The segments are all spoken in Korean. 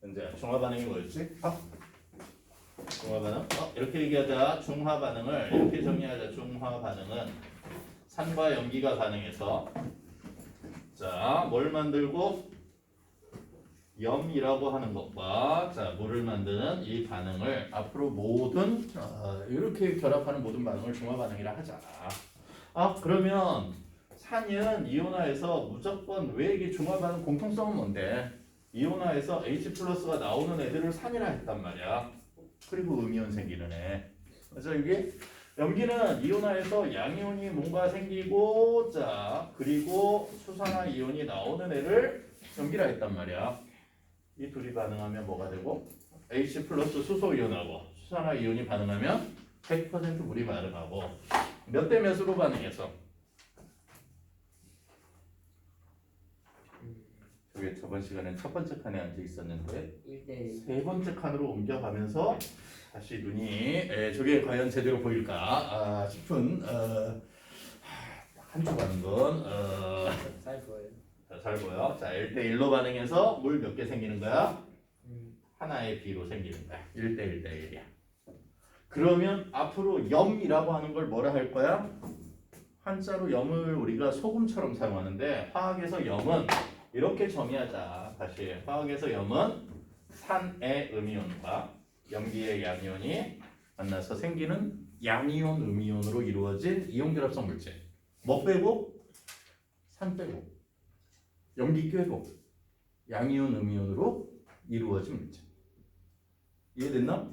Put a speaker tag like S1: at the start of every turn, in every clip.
S1: 현재 중화 반응이 뭐였지? 중화 반응? 이렇게 얘기하자. 중화 반응을 이렇게 정리하자. 중화 반응은 산과 염기가 반응해서 자, 뭘 만들고 염이라고 하는 것과 자, 물을 만드는 이 반응을 앞으로 모든 이렇게 결합하는 모든 반응을 중화 반응이라 하자. 그러면 산은 이온화에서 무조건 왜 이게 중화 반응 공통성은 뭔데? 이온화에서 H 플러스가 나오는 애들을 산이라 했단 말이야. 그리고 음이온 생기는 애. 그래서 이게 염기는 이온화에서 양이온이 뭔가 생기고 자 그리고 수산화 이온이 나오는 애를 염기라 했단 말이야. 이 둘이 반응하면 뭐가 되고 H 플러스 수소 이온하고 수산화 이온이 반응하면 100% 물이 반응하고 몇 대 몇으로 반응해서 저게 저번 시간에 첫 번째 칸에 앉아 있었는데
S2: 1대1.
S1: 세 번째 칸으로 옮겨가면서 다시 눈이 저게 과연 제대로 보일까 싶은 한쪽 가는 건
S2: 잘 보여요.
S1: 잘 보여. 자 1대1로 반응해서 물 몇 개 생기는 거야? 하나의 B로 생기는 거야. 1대1대1이야. 그러면 앞으로 염이라고 하는 걸 뭐라 할 거야? 한자로 염을 우리가 소금처럼 사용하는데 화학에서 염은 이렇게 정의하자. 다시 화학에서 염은 산의 음이온과 염기의 양이온이 만나서 생기는 양이온 음이온으로 이루어진 이온결합성 물질. 뭐 빼고? 산 빼고 염기 빼고 양이온 음이온으로 이루어진 물질. 이해됐나?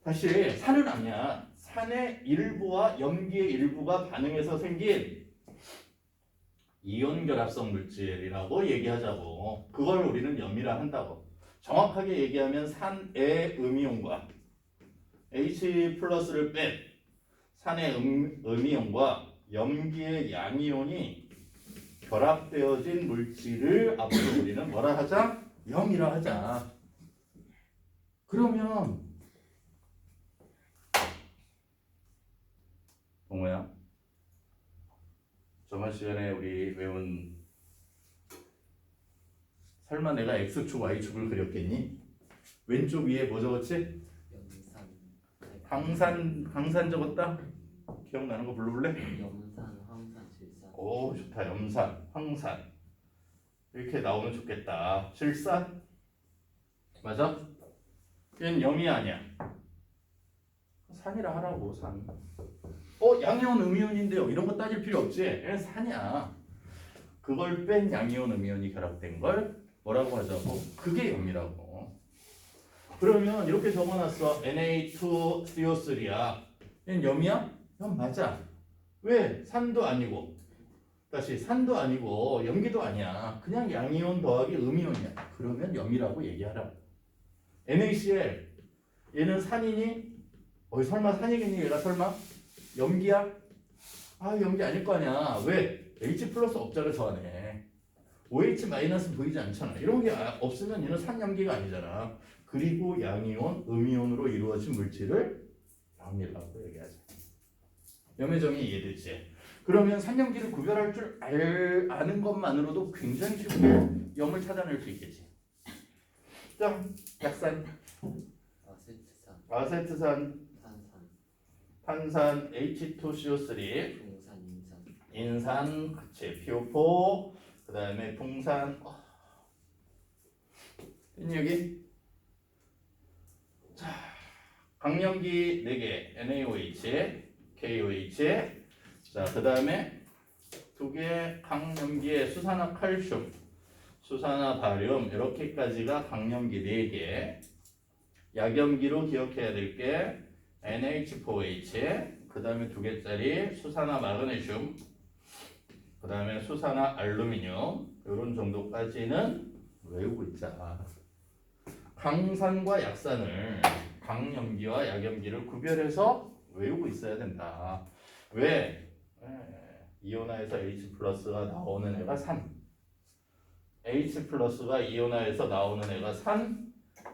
S1: 다시 산은 아니야. 산의 일부와 염기의 일부가 반응해서 생긴 이온 결합성 물질이라고 얘기하자고. 그걸 우리는 염이라 한다고. 정확하게 얘기하면 산의 음이온과 H 플러스를 뺀 산의 음이온과 염기의 양이온이 결합되어진 물질을 앞으로 우리는 뭐라 하자? 염이라 하자. 그러면 동호야, 저번 시간에 우리 외운 설마 내가 X축, Y축을 그렸겠니? 왼쪽 위에 뭐 적었지?
S2: 염산.
S1: 강산 적었다? 기억나는 거 불러볼래?
S2: 염산, 황산, 질산.
S1: 오 좋다. 염산, 황산 이렇게 나오면 좋겠다. 질산? 맞아? 얘는 염이 아니야. 산이라 하라고. 산. 양이온 음이온인데요. 이런 거 따질 필요 없지. 얘는 산이야. 그걸 뺀 양이온 음이온이 결합된 걸 뭐라고 하자고? 그게 염이라고. 그러면 이렇게 적어놨어. Na2CO3야. 얘는 염이야? 염 맞아. 왜? 산도 아니고 다시 산도 아니고 염기도 아니야. 그냥 양이온 더하기 음이온이야. 그러면 염이라고 얘기하라. NaCl 얘는 산이니? 설마 산이겠니? 얘가 설마? 염기야? 염기 아닐 거 아니야. 왜? H 플러스 없잖아 저 안에. OH 마이너스 보이지 않잖아. 이런 게 없으면 얘는 산염기가 아니잖아. 그리고 양이온, 음이온으로 이루어진 물질을 염이라고 얘기하자. 염의 정의 이해되지? 그러면 산염기를 구별할 줄 아는 것만으로도 굉장히 쉽게 염을 찾아낼 수 있겠지. 자, 약산,
S2: 아세트산.
S1: 아세트산,
S2: 탄산.
S1: 탄산, H2CO3,
S2: 동산, 인산.
S1: 인산, 그치, PO4, 그 다음에 붕산. 여기 자, 강염기 4개, NaOH, KOH. 자, 그 다음에 2개 강염기의 수산화 칼슘, 수산화 바륨, 이렇게까지가 강염기 4개. 약염기로 기억해야 될 게 NH4OH, 그 다음에 2개짜리 수산화 마그네슘, 그 다음에 수산화 알루미늄, 이런 정도까지는 외우고 있자. 강산과 약산을, 강염기와 약염기를 구별해서 외우고 있어야 된다. 왜? 이온화에서 H 플러스가 나오는 애가 산, H 플러스가 이온화에서 나오는 애가 산,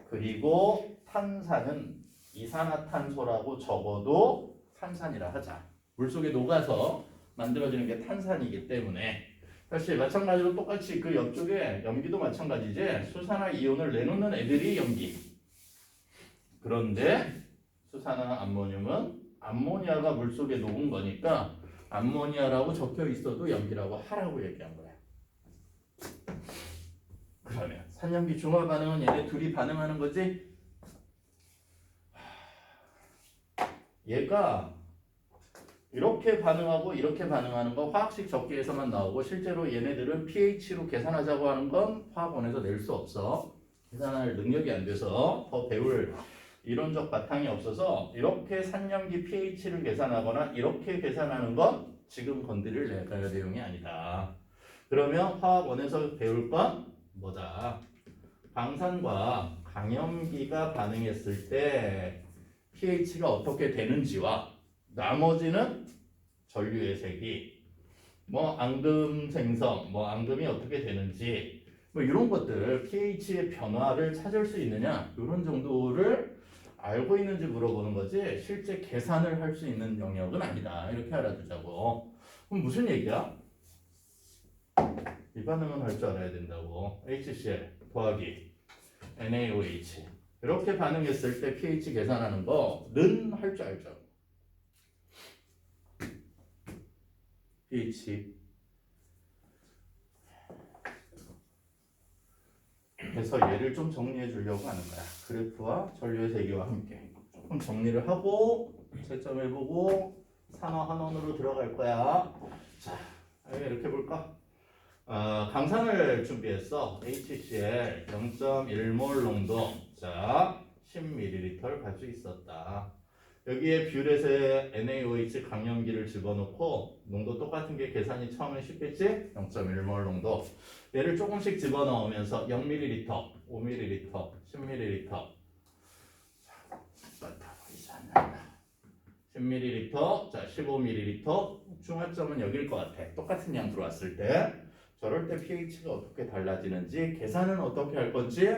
S1: 그리고 탄산은 이산화탄소라고 적어도 탄산이라 하자. 물속에 녹아서 만들어지는 게 탄산이기 때문에 다시 마찬가지로 똑같이 그 옆쪽에 염기도 마찬가지지. 수산화 이온을 내놓는 애들이 염기. 그런데 수산화 암모늄은 암모니아가 물속에 녹은 거니까 암모니아라고 적혀 있어도 염기라고 하라고 얘기한 거야. 그러면 산염기 중화 반응은 얘네 둘이 반응하는 거지. 얘가 이렇게 반응하고 이렇게 반응하는 거 화학식 적기에서만 나오고 실제로 얘네들은 pH로 계산하자고 하는 건 화학원에서 낼 수 없어. 계산할 능력이 안 돼서 더 배울 이론적 바탕이 없어서 이렇게 산염기 pH를 계산하거나 이렇게 계산하는 건 지금 건드릴 내용이 아니다. 그러면 화학원에서 배울 건 뭐다? 방산과 강염기가 반응했을 때 pH가 어떻게 되는지와 나머지는 전류의 색이 뭐 앙금 생성, 뭐 앙금이 어떻게 되는지 뭐 이런 것들 pH의 변화를 찾을 수 있느냐 이런 정도를 알고 있는지 물어보는 거지 실제 계산을 할 수 있는 영역은 아니다 이렇게 알아두자고. 그럼 무슨 얘기야? 이 반응은 할 줄 알아야 된다고. HCl 더하기 NaOH 이렇게 반응했을 때 pH 계산하는 거는 할 줄 알죠. pH 그래서 얘를 좀 정리해 주려고 하는 거야. 그래프와 전류의 세기와 함께 조금 정리를 하고 채점해보고 산화 환원으로 들어갈 거야. 자, 이렇게 볼까? 강산을 준비했어. HCl 0.1몰 농도. 자, 10ml를 가지고 있었다. 여기에 뷰렛에 NaOH 강염기를 집어넣고 농도 똑같은 게 계산이 처음에 쉽겠지? 0.1몰 농도. 얘를 조금씩 집어넣으면서 0ml, 5ml, 10ml. 자, 10ml, 자 15ml. 중화점은 여길 것 같아. 똑같은 양 들어왔을 때. 저럴 때 pH가 어떻게 달라지는지 계산은 어떻게 할 건지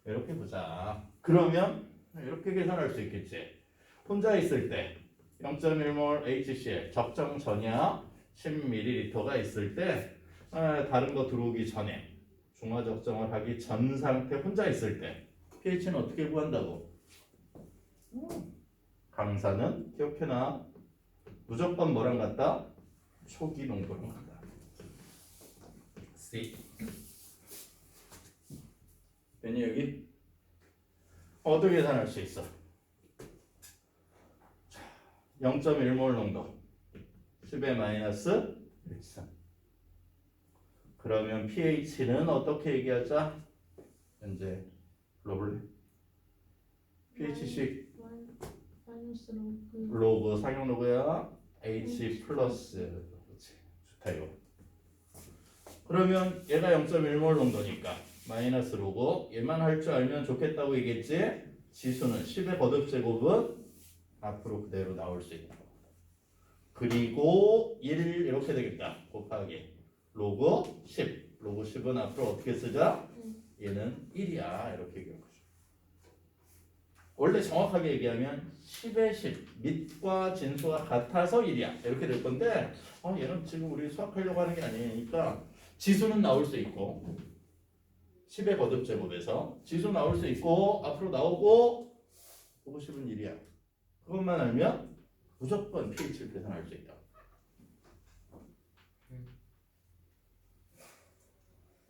S1: 이렇게 보자. 그러면 이렇게 계산할 수 있겠지. 혼자 있을 때 0.1몰 HCl 적정 전야 10ml가 있을 때 다른 거 들어오기 전에 중화 적정을 하기 전 상태 혼자 있을 때 pH는 어떻게 구한다고? 강산은 기억해놔. 무조건 뭐랑 같다? 초기 농도랑 같다. C. 되니 여기? 어떻게 계산할 수 있어? 0.1몰 농도 10의 마이너스 1상. 그러면 pH는 어떻게 얘기하자? 현재 불러볼래? pH식
S3: 마이너스 로그
S1: 로그 상용 로그야. H 플러스. 그렇지. 좋다 이거. 그러면 얘가 0.1몰 농도니까 마이너스 로그 얘만 할 줄 알면 좋겠다고 얘기했지. 지수는 10의 거듭제곱은 앞으로 그대로 나올 수 있다. 그리고 1 이렇게 되겠다. 곱하기 로그 10. 로그 10은 앞으로 어떻게 쓰자? 얘는 1이야. 이렇게 기억하죠. 원래 정확하게 얘기하면 10의 10 밑과 진수가 같아서 1이야. 이렇게 될 건데 얘는 지금 우리 수학하려고 하는 게 아니니까 지수는 나올 수 있고 10의 거듭제곱에서 지수 나올 수 있고 앞으로 나오고 로그 10은 1이야. 그것만 알면 무조건 pH를 계산할 수 있다.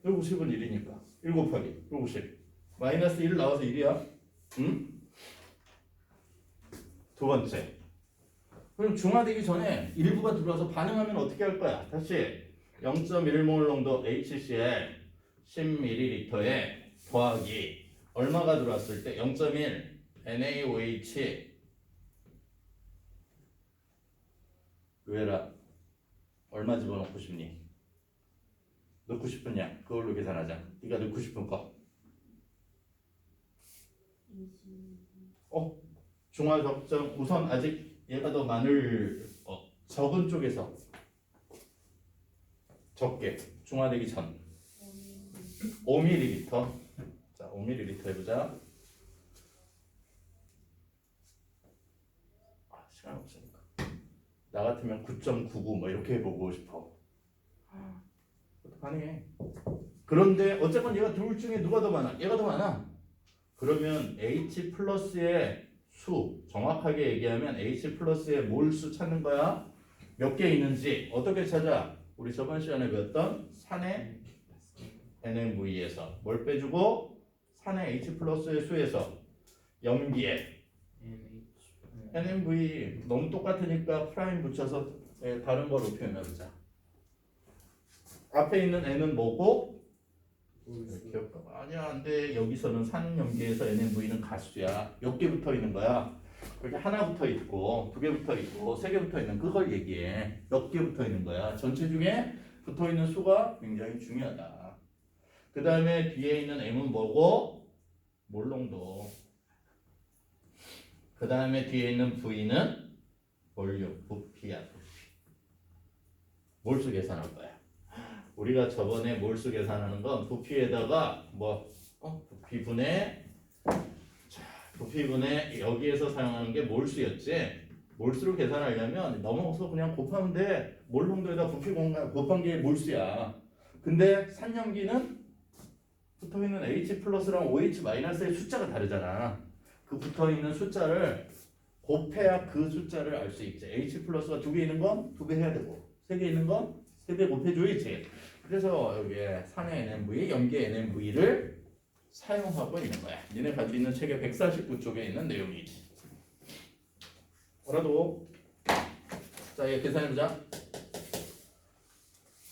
S1: 로그 10은 1이니까 1 곱하기 로그 10 마이너스 1 나와서 1이야. 응? 두 번째. 그럼 중화되기 전에 일부가 들어와서 반응하면 어떻게 할 거야? 다시 0.1몰 농도 HCl 10ml에 더하기 얼마가 들어왔을 때 0.1 NaOH 왜라 얼마 집어넣고 싶니? 넣고 싶은 양 그걸로 계산하자. 네가 넣고 싶은 거. 중화 적정 우선 아직 얘가 더 많을 적은 쪽에서 적게 중화되기 전 5ml. 자 5ml 해보자. 시간 없으니까 나 같으면 9.99 뭐 이렇게 해보고 싶어. 그것도 가능해. 그런데 어쨌건 얘가 둘 중에 누가 더 많아? 얘가 더 많아. 그러면 H 플러스의 수, 정확하게 얘기하면 H 플러스의 몰수 찾는 거야. 몇 개 있는지 어떻게 찾아? 우리 저번 시간에 배웠던 산의 NMV에서 뭘 빼주고 산의 H 플러스의 수에서 염기에 NMV 너무 똑같으니까 프라임 붙여서 다른 거로 표현해보자. 앞에 있는 N은 뭐고? 기억가 아니야 안돼. 여기서는 산염기에서 NMV는 가수야. 몇 개 붙어 있는 거야? 그렇게 하나 붙어 있고 두 개 붙어 있고 세 개 붙어 있는 그걸 얘기해. 몇 개 붙어 있는 거야? 전체 중에 붙어 있는 수가 굉장히 중요하다. 그 다음에 뒤에 있는 M은 뭐고? 몰롱도. 그 다음에 뒤에 있는 V는 볼륨, 부피야. 몰수 계산할 거야. 우리가 저번에 몰수 계산하는 건 부피에다가 부피분의 부피분의 여기에서 사용하는 게 몰수였지. 몰수를 계산하려면 넘어서 그냥 곱하면 돼. 몰농도에다 부피 공간 곱한 게 몰수야. 근데 산염기는 붙어있는 H 플러스랑 OH 마이너스의 숫자가 다르잖아. 그 붙어있는 숫자를 곱해야 그 숫자를 알 수 있지. H 플러스가 두 개 있는 건 두 배 해야 되고 세 개 있는 건 세 배 곱해줘야지. 그래서 여기에 산의 NMV, 염기의 NMV를 사용하고 있는 거야. 니네 가지고 있는 책의 149쪽에 있는 내용이지. 알아도. 자, 얘 계산해보자.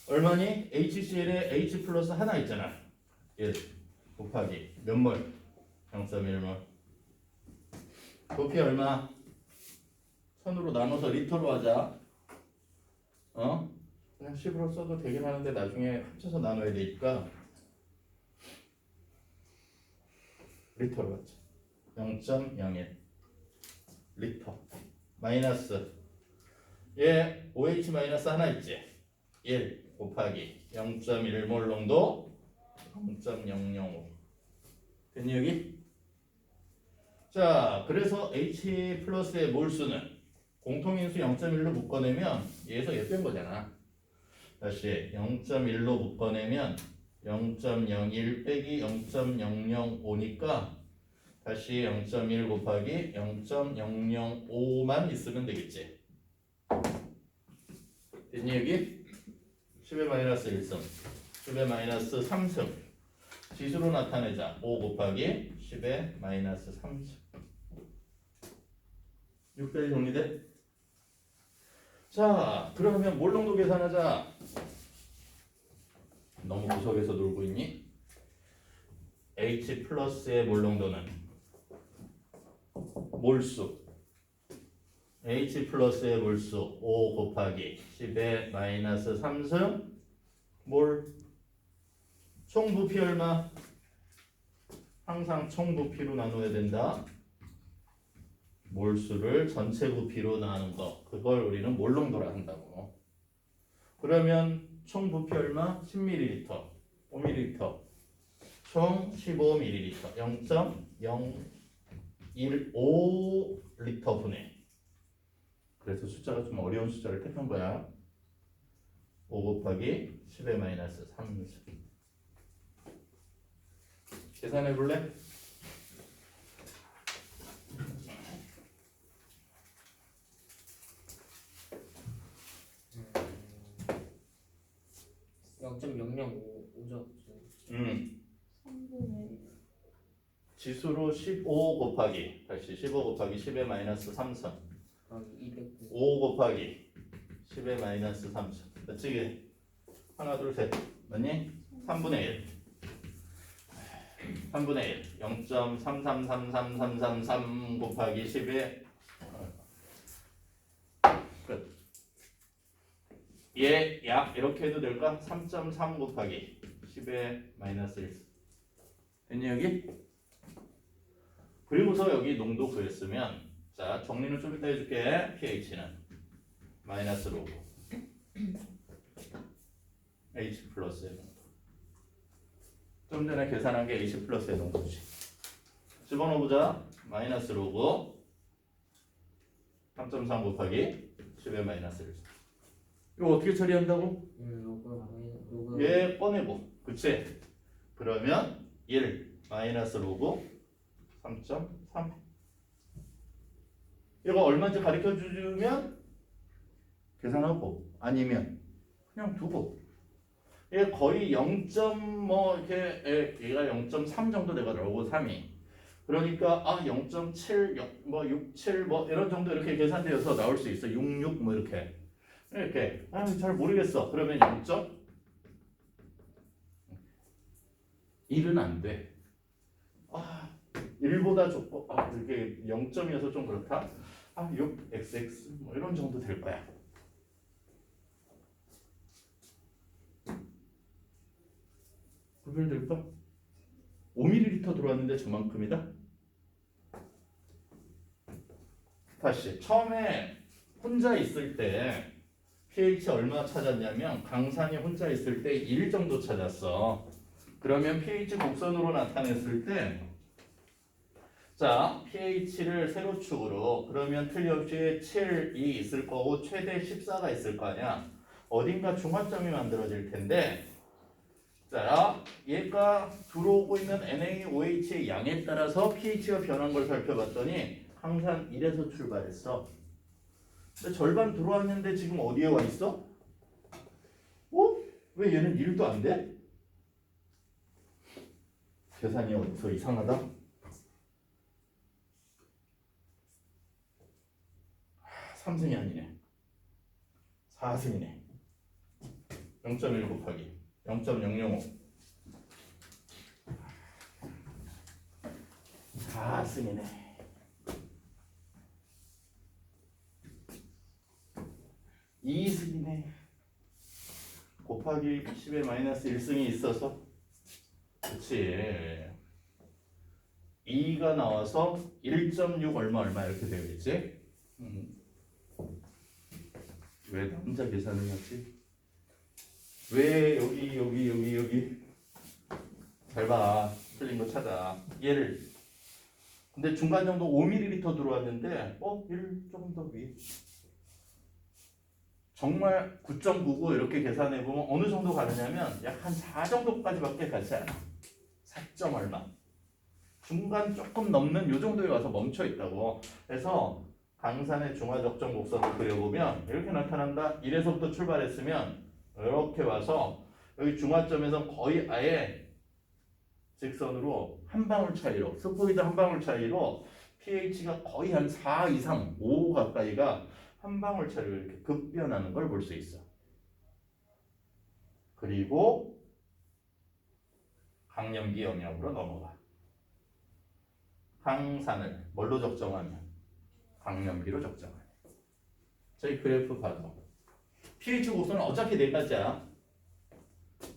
S1: 얼마니? HCl에 H 플러스 하나 있잖아. 1 곱하기 몇 몰? 0.1몰. 부피 얼마? 1000으로 나눠서 리터로 하자. 그냥 10으로 써도 되긴 하는데 나중에 합쳐서 나눠야 되니까 리터로 하자. 0.01 리터 마이너스 얘 OH 마이너스 하나 있지. 1 곱하기 0.1몰 농도 0.005 됐니 여기? 자, 그래서 H 플러스의 몰수는 공통인수 0.1로 묶어내면 얘에서 얘 뺀 거잖아. 다시 0.1로 묶어내면 0.01 빼기 0.005니까 다시 0.1 곱하기 0.005만 있으면 되겠지. 됐니 여기? 10의 마이너스 1승 10의 마이너스 3승 지수로 나타내자. 5 곱하기 10의 마이너스 3승 6까지 정리돼? 자, 그러면 몰농도 계산하자. 너무 구석에서 놀고 있니? H 플러스의 몰농도는 몰수 H 플러스의 몰수 5 곱하기 10의 마이너스 3승 몰. 총 부피 얼마? 항상 총 부피로 나눠야 된다. 몰수를 전체 부피로 나누는 거, 그걸 우리는 몰농도라 한다고. 그러면 총 부피 얼마? 10ml, 5ml, 총 15ml, 0.015L 분의. 그래서 숫자가 좀 어려운 숫자를 택한 거야. 5 곱하기 10의 마이너스 3. 계산해 볼래?
S2: 0.005죠.
S3: 3분의
S1: 지수로 15 곱하기 다시 15 곱하기 10의 마이너스 3선
S2: 200.
S1: 5 곱하기 10의 마이너스 3선 맞지? 하나 둘 셋 맞니? 3분의 1 3분의 1 0.3333333 곱하기 10의 끝. 얘 약 이렇게 해도 될까? 3.3 곱하기 10의 마이너스 1 됐니 여기? 그리고서 여기 농도 구했으면 자 정리는 좀 이따 해줄게. pH는 마이너스 로고 H 플러스의 농도. 좀 전에 계산한 게 H 플러스의 농도지. 집어넣어보자. 마이너스 로고 3.3 곱하기 10의 마이너스 1. 이거 어떻게 처리한다고?
S2: 로그
S1: 얘 꺼내고. 그치? 그러면 1 마이너스 로그 3.3. 이거 얼마인지 가르쳐 주면 계산하고 아니면 그냥 두고. 얘 거의 0. 뭐 이렇게 얘가 0.3 정도 되거든요. 3이. 그러니까 0.7, 뭐 67, 뭐 이런 정도 이렇게 계산되어서 나올 수 있어. 66 뭐 이렇게. 잘 모르겠어. 그러면 0.1은 안 돼. 1보다 좁고 이렇게 0점이어서 좀 그렇다. 6xx 뭐 이런 정도 될 거야. 구별될까? 5ml 들어왔는데 저만큼이다. 다시 처음에 혼자 있을 때 pH 얼마 찾았냐면 강산이 혼자 있을 때 1 정도 찾았어. 그러면 pH 곡선으로 나타냈을 때 자, pH를 세로축으로 그러면 틀림없이 7이 있을 거고 최대 14가 있을 거 아니야. 어딘가 중화점이 만들어질 텐데 자, 얘가 들어오고 있는 NaOH의 양에 따라서 pH가 변한 걸 살펴봤더니 항상 1에서 출발했어. 근데 절반 들어왔는데 지금 어디에 와 있어? 왜 얘는 1도 안 돼? 계산이 어디서 이상하다? 3승이 아니네. 4승이네. 0.1 곱하기 0.005 4승이네. 2승이네. 곱하기 10에 마이너스 1승이 있어서 그치. 2가 나와서 1.6 얼마 이렇게 되겠지. 왜 남자 계산을 하지? 왜 여기 잘 봐. 틀린 거 찾아. 얘를 근데 중간 정도 5ml 들어왔는데 1 조금 더 위. 정말 9.99 이렇게 계산해 보면 어느 정도 가느냐면 약 한 4 정도까지밖에 가지 않아. 4점 얼마. 중간 조금 넘는 요 정도에 와서 멈춰 있다고. 그래서 강산의 중화 적정 곡선을 그려보면 이렇게 나타난다. 1에서부터 출발했으면 이렇게 와서 여기 중화점에서 거의 아예 직선으로 한 방울 차이로 스포이드 한 방울 차이로 pH가 거의 한 4 이상 5 가까이가 한 방울 차이로 이렇게 급변하는 걸 볼 수 있어. 그리고 강염기 영역으로 넘어가. 강산을 뭘로 적정하면? 강염기로 적정하면. 저희 그래프 봐도 pH 곡선은 어차피 네 가지야.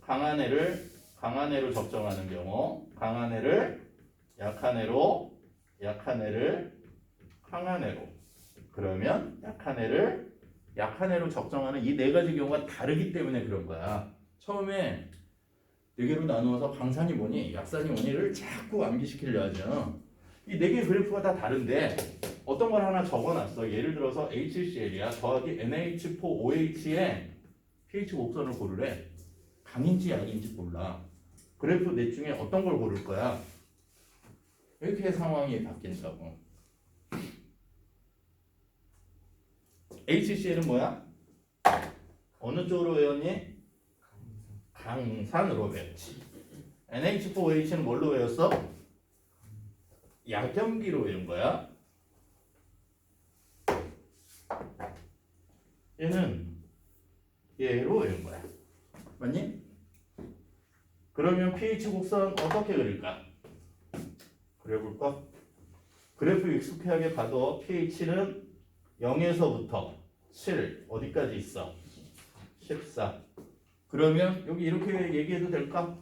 S1: 강한 애로 적정하는 경우, 강한 애를 약한 애로, 약한 애를 강한 애로. 그러면 약한 애로 적정하는 이 네 가지 경우가 다르기 때문에 그런 거야. 처음에 네 개로 나누어서 강산이 뭐니, 약산이 뭐니를 자꾸 암기시키려 하죠. 이 네 개의 그래프가 다 다른데 어떤 걸 하나 적어놨어. 예를 들어서 HCl이야 더하기 NH4OH의 pH 곡선을 고르래. 강인지 약인지 몰라. 그래프 넷 중에 어떤 걸 고를 거야? 이렇게 상황이 바뀐다고. HCl은 뭐야? 어느 쪽으로 외웠니? 강산으로 외웠지. NH4OH는 뭘로 외웠어? 약염기로 외운 거야. 얘는 얘로 외운 거야. 맞니? 그러면 pH 곡선 어떻게 그릴까? 그려볼까? 그래프 익숙하게 봐도 pH는 0에서부터 7 어디까지 있어? 14. 그러면 여기 이렇게 얘기해도 될까?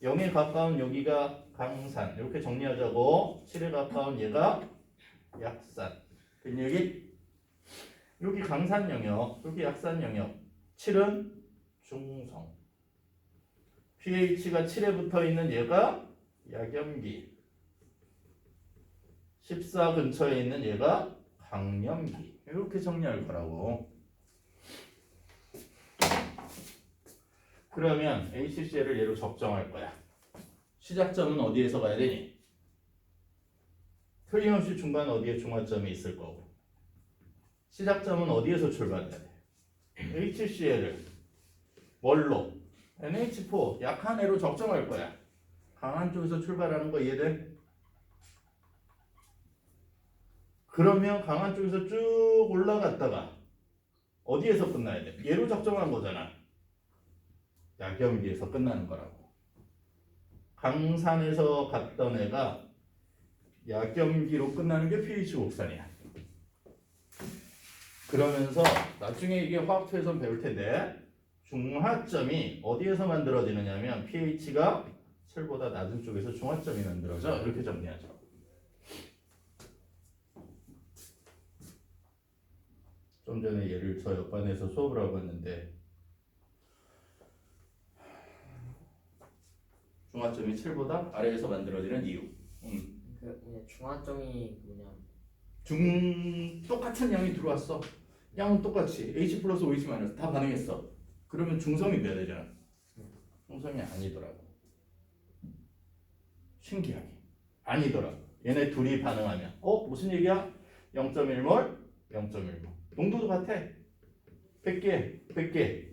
S1: 0에 가까운 여기가 강산 이렇게 정리하자고. 7에 가까운 얘가 약산. 된 얘기? 여기 강산 영역, 여기 약산 영역. 7은 중성. pH가 7에 붙어 있는 얘가 약염기. 14 근처에 있는 얘가 강염기. 이렇게 정리할 거라고. 그러면 HCl을 얘로 적정할 거야. 시작점은 어디에서 가야 되니? 틀림없이 중간 어디에 중화점이 있을 거고. 시작점은 어디에서 출발해야 돼? HCl을 뭘로? NH4 약한 애로 적정할 거야. 강한 쪽에서 출발하는 거 이해돼? 그러면 강한 쪽에서 쭉 올라갔다가 어디에서 끝나야 돼? 얘로 적정한 거잖아. 약염기에서 끝나는 거라고. 강산에서 갔던 애가 약염기로 끝나는 게 pH 곡선이야. 그러면서 나중에 이게 화학투에서 배울 텐데 중화점이 어디에서 만들어지느냐면 pH가 7보다 낮은 쪽에서 중화점이 만들어져. 이렇게 정리하죠. 좀 전에 얘를 저 옆반에서 수업을 하고 왔는데 중화점이 7보다 아래에서 만들어지는 이유.
S2: 그 뭐냐 중화점이 뭐냐
S1: 똑같은 양이 들어왔어. 양은 똑같이 H 플러스 OH 마이너스 다 반응했어. 그러면 중성이 돼야 되잖아. 중성이 아니더라고. 신기하게 아니더라고. 얘네 둘이 반응하면 무슨 얘기야? 0.1몰 0.1몰 농도도 같아. 100개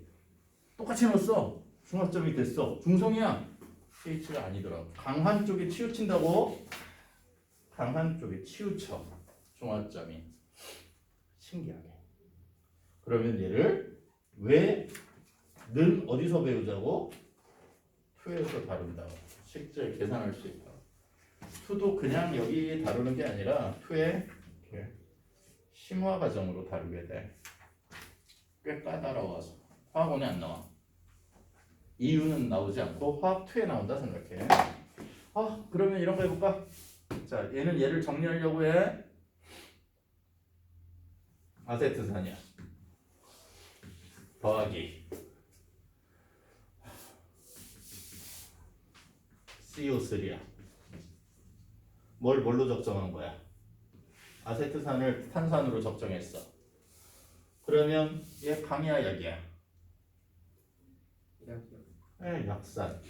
S1: 똑같이 넣었어. 중화점이 됐어. 중성이야. pH가 아니더라고. 강한 쪽에 치우친다고? 강한 쪽에 치우쳐. 중화점이. 신기하게. 그러면 얘를 왜 는 어디서 배우자고? 투에서 다룬다고. 실제 계산할 수 있다. 투도 그냥 여기 다루는 게 아니라 투에 이렇게 심화 과정으로 다루게 돼. 꽤 까다로워서 화학원에 안 나와. 이유는 나오지 않고 화학 2에 나온다 생각해. 그러면 이런 거 해볼까? 자, 얘를 정리하려고 해. 아세트산이야. 더하기 CO3야. 뭘로 적정한 거야? 아세트산을 탄산으로 적정했어. 그러면 얘 강이야 약이야?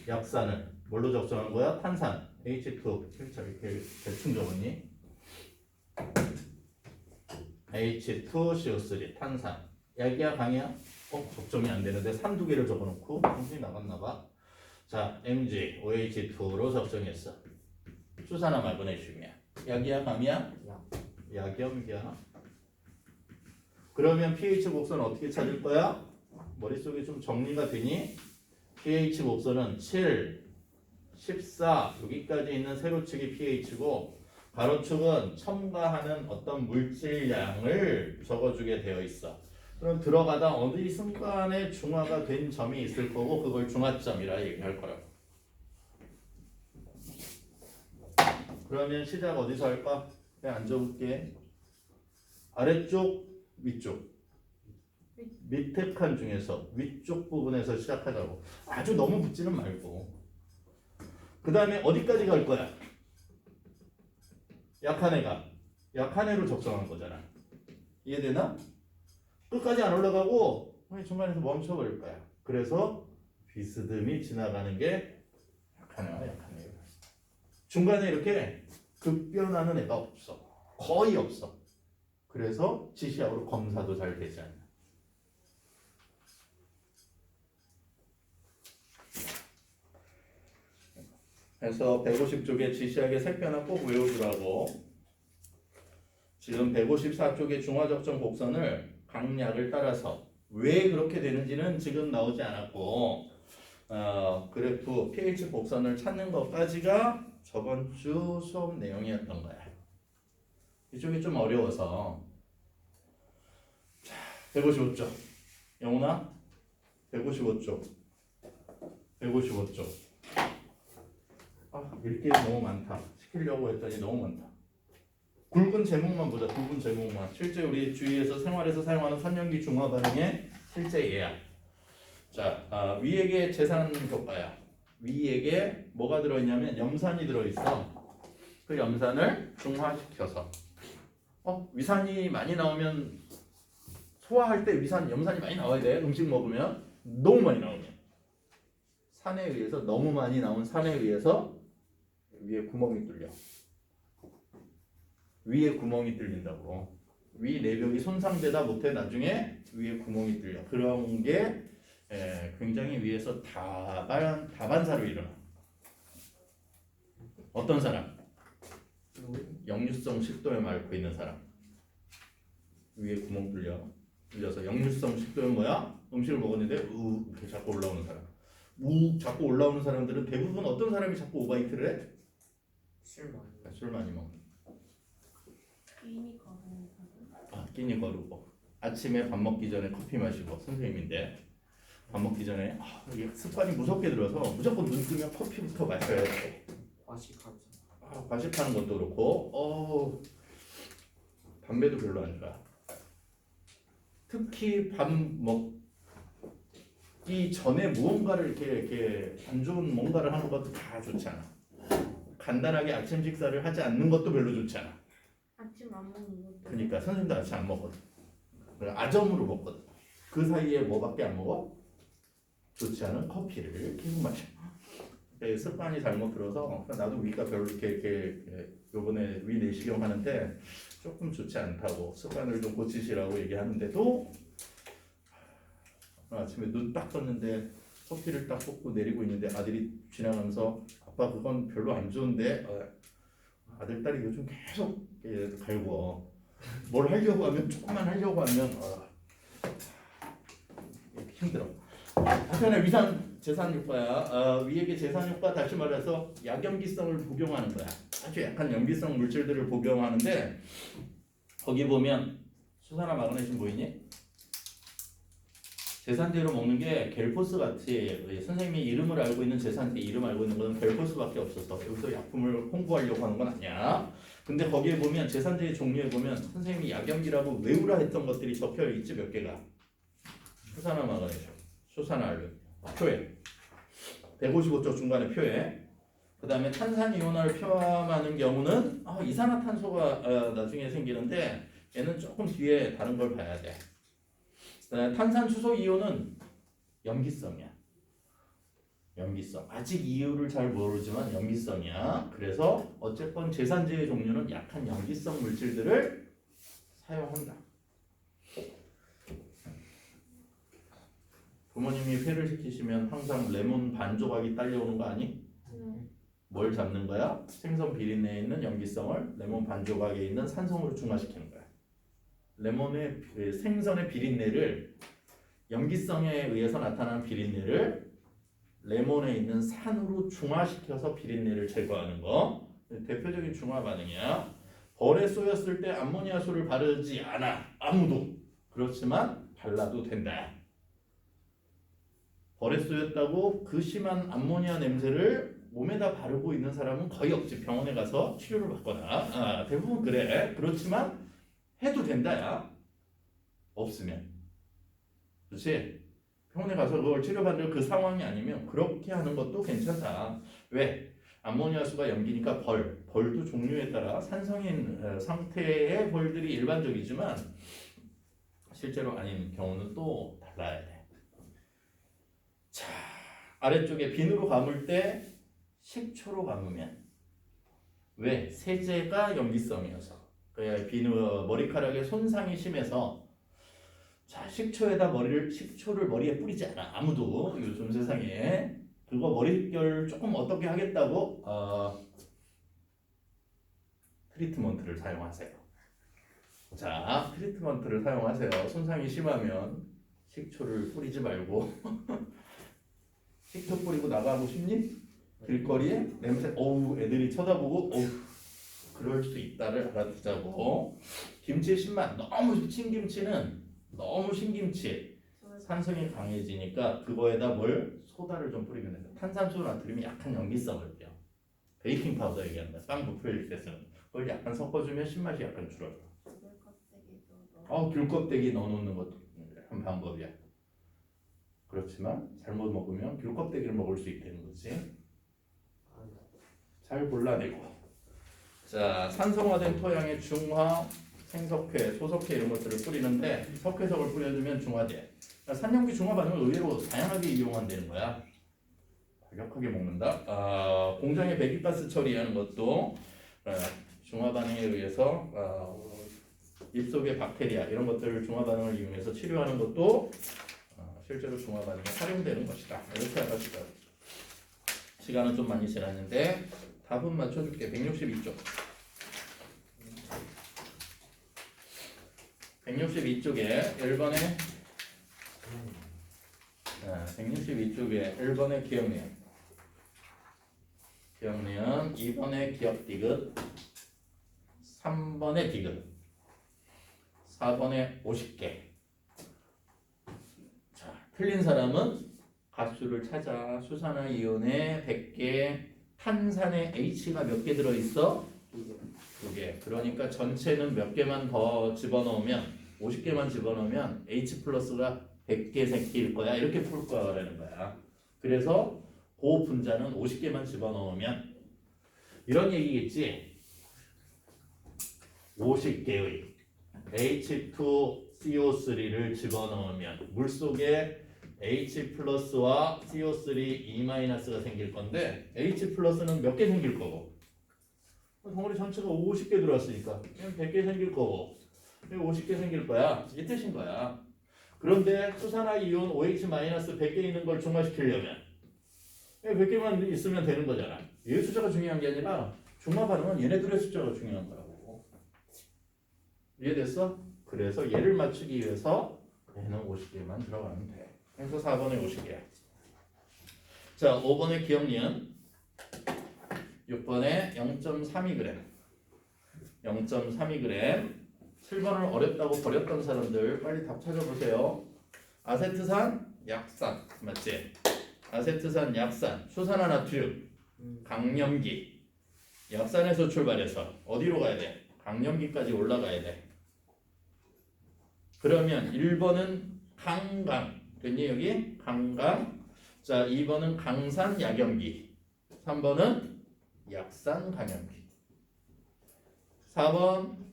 S1: 약산을 뭘로 적정한 거야? 탄산 H2 이렇게 대충 적었니? H2CO3 탄산 약이야 강이야? 적정이 안 되는데 산 두 개를 적어놓고 정신이 나갔나 봐. 자 Mg OH2로 적정했어. 수산화 마그네슘이야. 약이야 강이야? 약염기야. 그러면 pH 곡선 어떻게 찾을 거야? 머릿속에 좀 정리가 되니? pH 곡선은 7, 14 여기까지 있는 세로축이 pH고 가로축은 첨가하는 어떤 물질량을 적어주게 되어 있어. 그럼 들어가다 어디 순간에 중화가 된 점이 있을 거고 그걸 중화점이라 얘기할 거라고. 그러면 시작 어디서 할까? 그냥 안 적을게. 아래쪽, 위쪽. 밑에 칸 중에서 위쪽 부분에서 시작하자고. 아주 너무 붙지는 말고. 그 다음에 어디까지 갈 거야? 약한 애가. 약한 애로 적정한 거잖아. 이해되나? 끝까지 안 올라가고 중간에서 멈춰버릴 거야. 그래서 비스듬히 지나가는 게 약한 애와 약한 애가. 중간에 이렇게 급변하는 애가 없어. 거의 없어. 그래서 지시약으로 검사도 잘 되지 않아. 그래서 150쪽에 지시약의 색변화 꼭 외워주라고. 지금 154쪽의 중화적정 곡선을 강약을 따라서 왜 그렇게 되는지는 지금 나오지 않았고 그래프 pH 곡선을 찾는 것까지가 저번 주 수업 내용이었던 거야. 이쪽이 좀 어려워서. 자, 155쪽 영훈아 155쪽 155쪽 읽기 너무 많다. 시키려고 했더니 너무 많다. 굵은 제목만 보자. 굵은 제목만. 실제 우리 주위에서 생활에서 사용하는 선연기 중화 반응의 실제 예야. 자, 위액의 재산 효과야. 위액에 뭐가 들어있냐면 염산이 들어있어. 그 염산을 중화시켜서 위산이 많이 나오면 소화할 때 염산이 많이 나와야 돼. 음식 먹으면 너무 많이 나오면 산에 의해서 너무 많이 나온 산에 의해서 위에 구멍이 뚫려. 위에 구멍이 뚫린다고. 위 내벽이 손상되다 못해 나중에 위에 구멍이 뚫려. 그런 게 굉장히 위에서 다반사로 일어나. 어떤 사람? 역류성 식도염 앓고 있는 사람. 위에 구멍 뚫려서 역류성 식도염 뭐야? 음식을 먹었는데 이렇게 자꾸 올라오는 사람. 자꾸 올라오는 사람들은 대부분 어떤 사람이 자꾸 오바이트를 해? 술 많이 먹는.
S3: 끼니 거는 사람.
S1: 끼니 거르고 아침에 밥 먹기 전에 커피 마시고 선생님인데 밥 먹기 전에 이게 습관이 무섭게 들어서 무조건 눈 뜨면 커피부터 마셔야 돼.
S2: 과식하죠.
S1: 과식하는 것도 그렇고 담배도 별로 안 좋아. 특히 밥 먹기 전에 무언가를 이렇게 안 좋은 뭔가를 하는 것도 다 좋지 않아. 간단하게 아침 식사를 하지 않는 것도 별로 좋지 않아.
S3: 아침 안 먹는 것도.
S1: 그러니까 선생님도 아침 안 먹거든. 아점으로 먹거든. 그 사이에 뭐밖에 안 먹어? 좋지 않은 커피를 계속 마셔. 습관이 잘못 들어서 나도 위가 별로 이렇게 요번에 위 내시경 하는데 조금 좋지 않다고 습관을 좀 고치시라고 얘기하는데도 아침에 눈 딱 떴는데 커피를 딱 꽂고 내리고 있는데 아들이 지나가면서 아빠 그건 별로 안 좋은데 아들 딸이 요즘 계속 갈고 뭘 하려고 하면 조금만 하려고 하면 힘들어. 한편에 위산 재산효과야. 위액의 재산효과 다시 말해서 약염기성을 복용하는 거야. 아주 약한 염기성 물질들을 복용하는데 거기 보면 수산화 마그네슘 보이니? 제산제로 먹는 게 겔포스 같이 선생님이 이름을 알고 있는 제산제 이름 알고 있는 건 겔포스밖에 없어서 여기서 약품을 홍보하려고 하는 건 아니야. 근데 거기에 보면 제산제의 종류에 보면 선생님이 약염기라고 외우라 했던 것들이 적혀 있지 몇 개가. 수산화 마그네슘, 수산화 알루미늄, 표에 155쪽 중간에 표에 그 다음에 탄산이온화를 포함하는 경우는 이산화탄소가 나중에 생기는데 얘는 조금 뒤에 다른 걸 봐야 돼. 탄산수소 이온은 염기성이야. 염기성. 아직 이유를 잘 모르지만 염기성이야. 그래서 어쨌건 제산제의 종류는 약한 염기성 물질들을 사용한다. 부모님이 회를 시키시면 항상 레몬 반 조각이 딸려오는 거 아니?
S3: 네.
S1: 뭘 잡는 거야? 생선 비린내에 있는 염기성을 레몬 반 조각에 있는 산성으로 중화시키는 거야. 레몬의 생선의 비린내를 염기성에 의해서 나타나는 비린내를 레몬에 있는 산으로 중화시켜서 비린내를 제거하는 거. 대표적인 중화 반응이야. 벌에 쏘였을 때 암모니아수를 바르지 않아. 아무도. 그렇지만 발라도 된다. 벌에 쏘였다고 그 심한 암모니아 냄새를 몸에다 바르고 있는 사람은 거의 없지. 병원에 가서 치료를 받거나 대부분 그래. 그렇지만 해도 된다야. 없으면. 그렇지? 병원에 가서 그걸 치료받을 그 상황이 아니면 그렇게 하는 것도 괜찮다. 왜? 암모니아수가 염기니까 벌도 종류에 따라 산성인 상태의 벌들이 일반적이지만 실제로 아닌 경우는 또 달라야 돼. 자, 아래쪽에 비누로 감을 때 식초로 감으면 왜? 세제가 염기성이어서 비누 머리카락에 손상이 심해서 자 식초를 머리에 뿌리지 않아. 아무도 요즘 세상에 그거 머릿결 조금 어떻게 하겠다고 트리트먼트를 사용하세요. 자 트리트먼트를 사용하세요. 손상이 심하면 식초를 뿌리지 말고 식초 뿌리고 나가고 싶니? 길거리에 냄새 애들이 쳐다보고 그럴 수 있다를 알아두자고. 김치 신맛 너무 신김치는 너무 신김치 산성이 강해지니까 그거에다 소다를 좀 뿌리면 된다. 탄산수 나트륨이 약한 염기성을 떼요. 베이킹 파우더 얘기하는 거야. 빵 부풀릴 때 쓰는 그걸 약간 섞어주면 신맛이 약간 줄어요. 귤껍데기 넣어놓는 것도 한 방법이야. 그렇지만 잘못 먹으면 귤껍데기를 먹을 수 있게 되는 거지. 잘 골라내고. 자, 산성화된 토양에 중화, 생석회, 소석회 이런 것들을 뿌리는데 석회석을 뿌려주면 중화돼. 산염기 중화 반응을 의외로 다양하게 이용한다는 거야. 과격하게 먹는다. 공장의 배기가스 처리하는 것도 중화 반응에 의해서 입속의 박테리아 이런 것들을 중화 반응을 이용해서 치료하는 것도 실제로 중화 반응에 활용되는 것이다. 이렇게 알아주세요. 시간은 좀 많이 지났는데 답은 맞춰줄게. 162쪽. 162쪽에 1번에 162쪽에 1번에 기억니은 2번에 기억 디귿 3번에 디귿 4번에 50개. 자, 틀린 사람은 값수를 찾아. 수산화 이온에 100개, 탄산에 H가 몇 개 들어있어? 2개. 그러니까 전체는 몇 개만 더 집어넣으면 50개만 집어넣으면 H 플러스가 100개 생길 거야. 이렇게 풀 거라는 거야. 그래서 그 분자는 50개만 집어넣으면 이런 얘기겠지. 50개의 H2CO3를 집어넣으면 물속에 H 플러스와 CO3 E 마이너스가 생길 건데 H 플러스는 몇 개 생길 거고 덩어리 전체가 50개 들어왔으니까 100개 생길 거고 50개 생길 거야. 이 뜻인 거야. 그런데 수산화 이온 OH 마이너스 100개 있는 걸 중화시키려면 100개만 있으면 되는 거잖아. 얘 숫자가 중요한 게 아니라 중화 반응은 얘네들의 숫자가 중요한 거라고. 이해됐어? 그래서 얘를 맞추기 위해서 얘는 50개만 들어가면 돼. 그래서 4번에 50개. 자, 5번에 기억니은 6번에 0.32g 0.32g 7번을 어렵다고 버렸던 사람들 빨리 답 찾아보세요. 아세트산, 약산 맞지? 아세트산, 약산, 수산화 나트륨, 강염기. 약산에서 출발해서 어디로 가야 돼? 강염기까지 올라가야 돼. 그러면 1번은 강강 됐니 여기? 강강. 자, 2번은 강산 약염기. 3번은 약산 강염기. 4번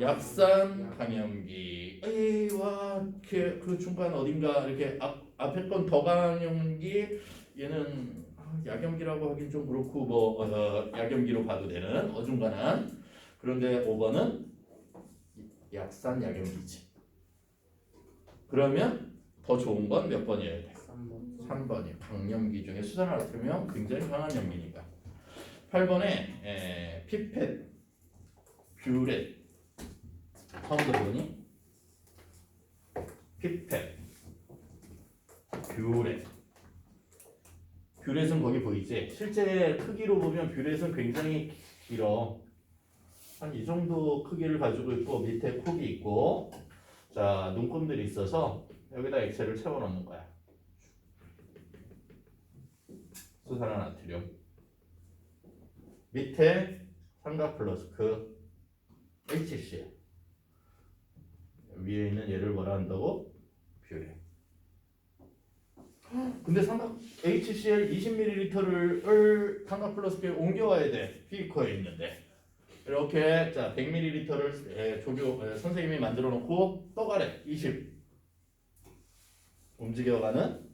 S1: 약산 강염기. 에이와 그 중간 어딘가 이렇게 앞에 건 더 강염기. 얘는 약염기라고 하긴 좀 그렇고 뭐 약염기로 봐도 되는 어중간한. 그런데 5번은 약산 약염기지. 그러면 더 좋은 건 몇 번이어야 돼? 3번이 강염기 중에 수산화 나트륨이 굉장히 강한 염기니까. 8번에 피펫 뷰렛 처음 들어보니? 피펫 뷰렛. 뷰렛은 거기 보이지? 실제 크기로 보면 뷰렛은 굉장히 길어. 한 이 정도 크기를 가지고 있고 밑에 콕이 있고 자 눈금들이 있어서 여기다 액체를 채워 넣는 거야. 수산화 나트륨. 밑에 삼각 플러스크 HCl. 위에 있는 얘를 뭐라 한다고? 뷰렛. 근데 삼각 HCl 20ml를 삼각 플러스크에 옮겨와야 돼. 피커에 있는데. 이렇게 자 100ml를 선생님이 만들어 놓고 떠가래 20 움직여가는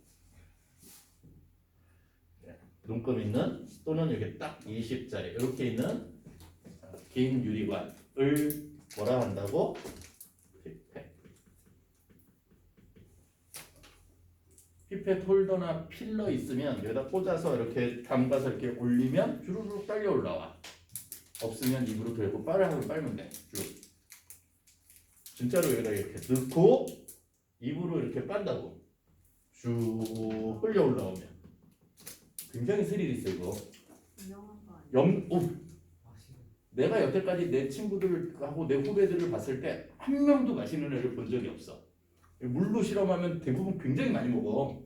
S1: 눈금 있는 또는 이렇게 딱 20짜리 이렇게 있는 긴 유리관을 뭐라 한다고? 피펫 홀더나 필러 있으면 여기다 꽂아서 이렇게 담가서 이렇게 올리면 주르륵 딸려 올라와. 없으면 입으로 들고 빨면 돼. 쭉. 진짜로 여기다 이렇게 넣고 입으로 이렇게 빤다고. 쭉 흘려 올라오면 굉장히 스릴 있어 이거.
S3: 유명한 거 아니야?
S1: 내가 여태까지 내 친구들하고 내 후배들을 봤을 때 한 명도 마시는 애를 본 적이 없어. 물로 실험하면 대부분 굉장히 많이 먹어.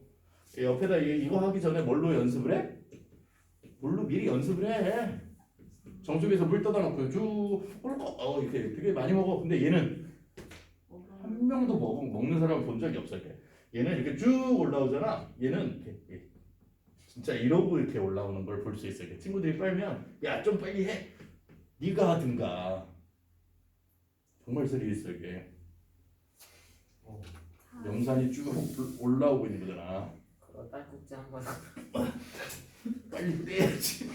S1: 옆에다 이거 하기 전에 뭘로 연습을 해? 물로 미리 연습을 해. 정수기에서 물 떠다 놓고 쭉 꿀꺽 이렇게 되게 많이 먹어. 근데 얘는 한 명도 먹는 사람 본 적이 없어. 얘는 이렇게 쭉 올라오잖아. 얘는 이렇게 진짜 이러고 이렇게 올라오는 걸 볼 수 있어. 친구들이 빨면 야 좀 빨리 해. 네가 하든가. 정말 스릴 있어 이게. 영산이 쭉 올라오고 있는 거잖아.
S2: 그 딸꾹질 한번
S1: 빨리 떼야지.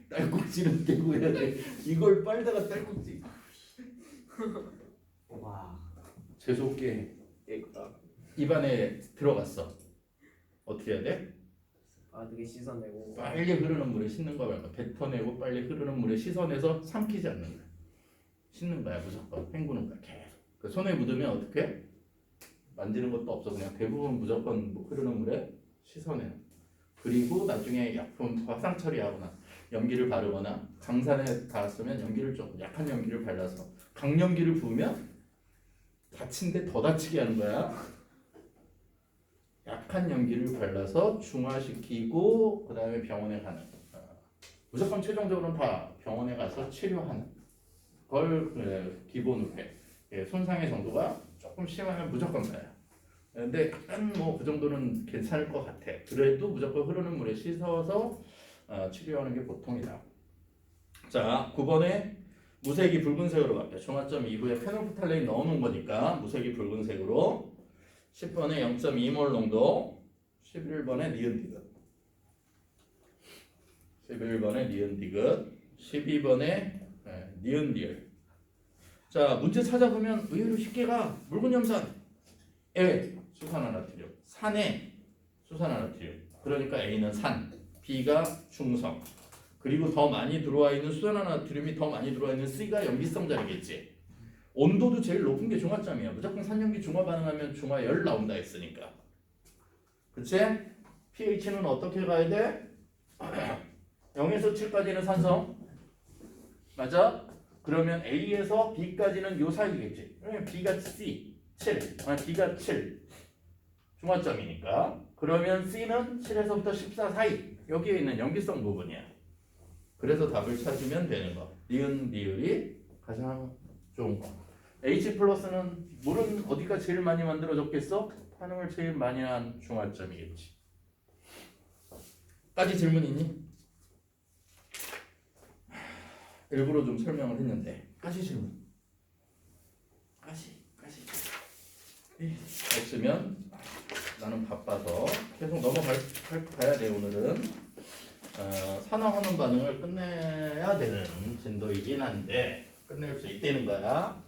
S1: 딸꾹질은 떼고 해야 돼. 이걸 빨다가 딸꾹질.
S2: 와
S1: 재수없게
S2: 깨끗다.
S1: 입안에 들어갔어. 어떻게 해야 돼?
S2: 빠르게 씻어내고
S1: 빨리 흐르는 물에 씻는 거 말고 뱉어내고 빨리 흐르는 물에 씻어내서 삼키지 않는 거야. 씻는 거야 무조건. 헹구는 거야 계속. 그 손에 묻으면 어떻게 해? 만지는 것도 없어. 그냥 대부분 무조건 흐르는 물에 씻어내는. 그리고 나중에 약품 화상 처리하거나 연기를 바르거나 강산에 닿았으면 연기를 좀 약한 연기를 발라서 강연기를 부으면 다친데 더 다치게 하는 거야. 약한 연기를 발라서 중화시키고 그 다음에 병원에 가는. 무조건 최종적으로는 다 병원에 가서 치료하는 걸 기본으로 해. 손상의 정도가 조금 심하면 무조건 가요. 근데 약간 뭐 그 정도는 괜찮을 것 같아. 그래도 무조건 흐르는 물에 씻어서 치료하는 게 보통이다. 자, 9번에 무색이 붉은색으로 바뀌어. 중화점 이후에 페놀프탈레인 넣어놓은 거니까 무색이 붉은색으로. 10번에 0.2몰 농도. 11번에 니은 디귿. 11번에 니은 디귿. 12번에 니은 리을. 자, 문제 찾아보면 의외로 쉽게 가. 묽은 염산에 수산화나트륨, 산에 수산화나트륨. 그러니까 A는 산, B가 중성. 그리고 더 많이 들어와 있는 수산화나트륨이 더 많이 들어와 있는 C가 염기성 자리겠지. 온도도 제일 높은 게 중화점이야. 무조건 산염기 중화 반응하면 중화열 나온다 했으니까. 그치? pH는 어떻게 가야 돼? 0에서 7까지는 산성. 맞아? 그러면 A에서 B까지는 요 사이겠지. 그러면 B가 C, 7. B가 7. 중화점이니까. 그러면 C는 7에서부터 14 사이. 여기에 있는 염기성 부분이야. 그래서 답을 찾으면 되는 거. 니은, 니을이 가장 좋은 거. H 플러스는 물은 어디가 제일 많이 만들어졌겠어? 반응을 제일 많이 한 중화점이겠지. 까지 질문 있니? 일부러 좀 설명을 했는데 까지 질문. 까지. 없으면 나는 바빠서 계속 넘어가야 돼. 오늘은 산화하는 반응을 끝내야 되는 진도이긴 한데 끝낼 수 있다는 거야.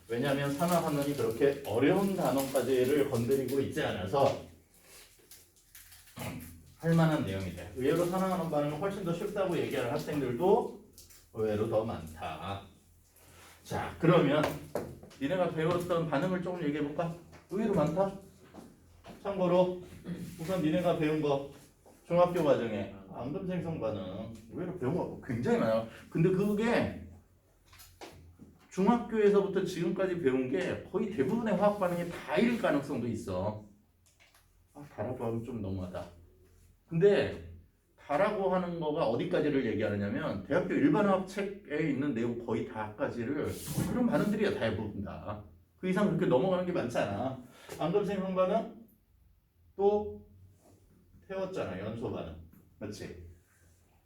S1: 왜냐하면 산화환원이 그렇게 어려운 단원까지를 건드리고 있지 않아서 할 만한 내용이 돼. 의외로 산화환원 반응은 훨씬 더 쉽다고 얘기하는 학생들도 의외로 더 많다. 자, 그러면 니네가 배웠던 반응을 조금 얘기해볼까? 의외로 많다. 참고로 우선 니네가 배운 거 중학교 과정에 앙금생성 반응 의외로 배운 거 굉장히 많아. 근데 그게 중학교에서부터 지금까지 배운 게 거의 대부분의 화학 반응이 다일 가능성도 있어. 다라고 하면 좀 너무하다. 근데 다라고 하는 거가 어디까지를 얘기하느냐면 대학교 일반화학 책에 있는 내용 거의 다까지를 그런 반응들이야. 대부분 다. 그 이상 그렇게 넘어가는 게 많지 않아. 앙금생성 반응 또 태웠잖아. 연소 반응. 그렇지?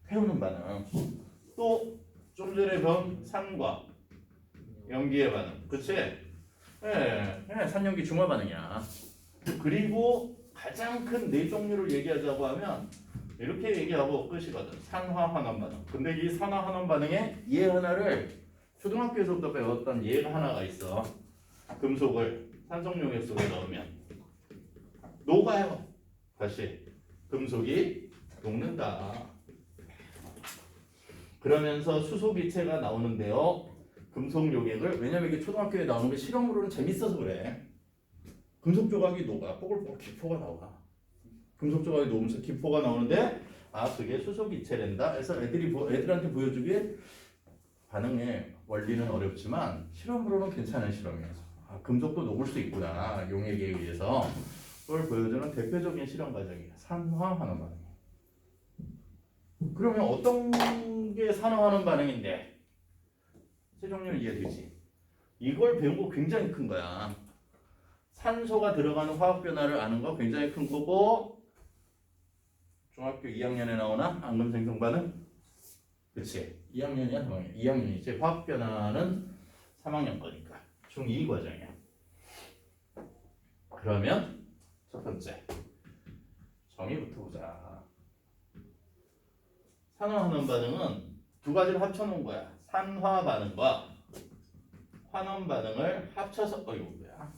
S1: 태우는 반응. 또 좀 전에 배운 산과 연기의 반응. 그치? 산연기 중화 반응이야. 그리고 가장 큰 네 종류를 얘기하자고 하면 이렇게 얘기하고 끝이거든. 산화환원 반응. 근데 이 산화환원 반응에 얘 하나를 초등학교에서부터 배웠던 얘가 하나가 있어. 금속을 산성용액 속에 넣으면 녹아요. 다시 금속이 녹는다. 그러면서 수소기체가 나오는데요. 금속 요객을, 왜냐면 이게 초등학교에 나오는 게 실험으로는 재밌어서 그래. 금속 조각이 녹아. 뽀글뽀글 기포가 나와. 금속 조각이 녹으면서 기포가 나오는데 그게 수소기체란다. 그래서 애들한테 보여주기에 반응의 원리는 어렵지만 실험으로는 괜찮은 실험이어서 금속도 녹을 수 있구나. 용액에 의해서 그걸 보여주는 대표적인 실험 과정이에요. 산화환원 반응. 그러면 어떤 게 산화환원 반응인데? 세종류는 이해되지? 이걸 배운 거 굉장히 큰 거야. 산소가 들어가는 화학 변화를 아는 거 굉장히 큰 거고, 중학교 2학년에 나오나? 앙금생성 반응? 그치? 2학년이야? 3학년? 2학년이지. 화학 변화는 3학년 거니까. 중2 과정이야. 그러면 첫 번째 정의부터 보자. 산화환원 반응은 두 가지를 합쳐놓은 거야. 산화 반응과 환원 반응을 합쳐서 이거 뭐야?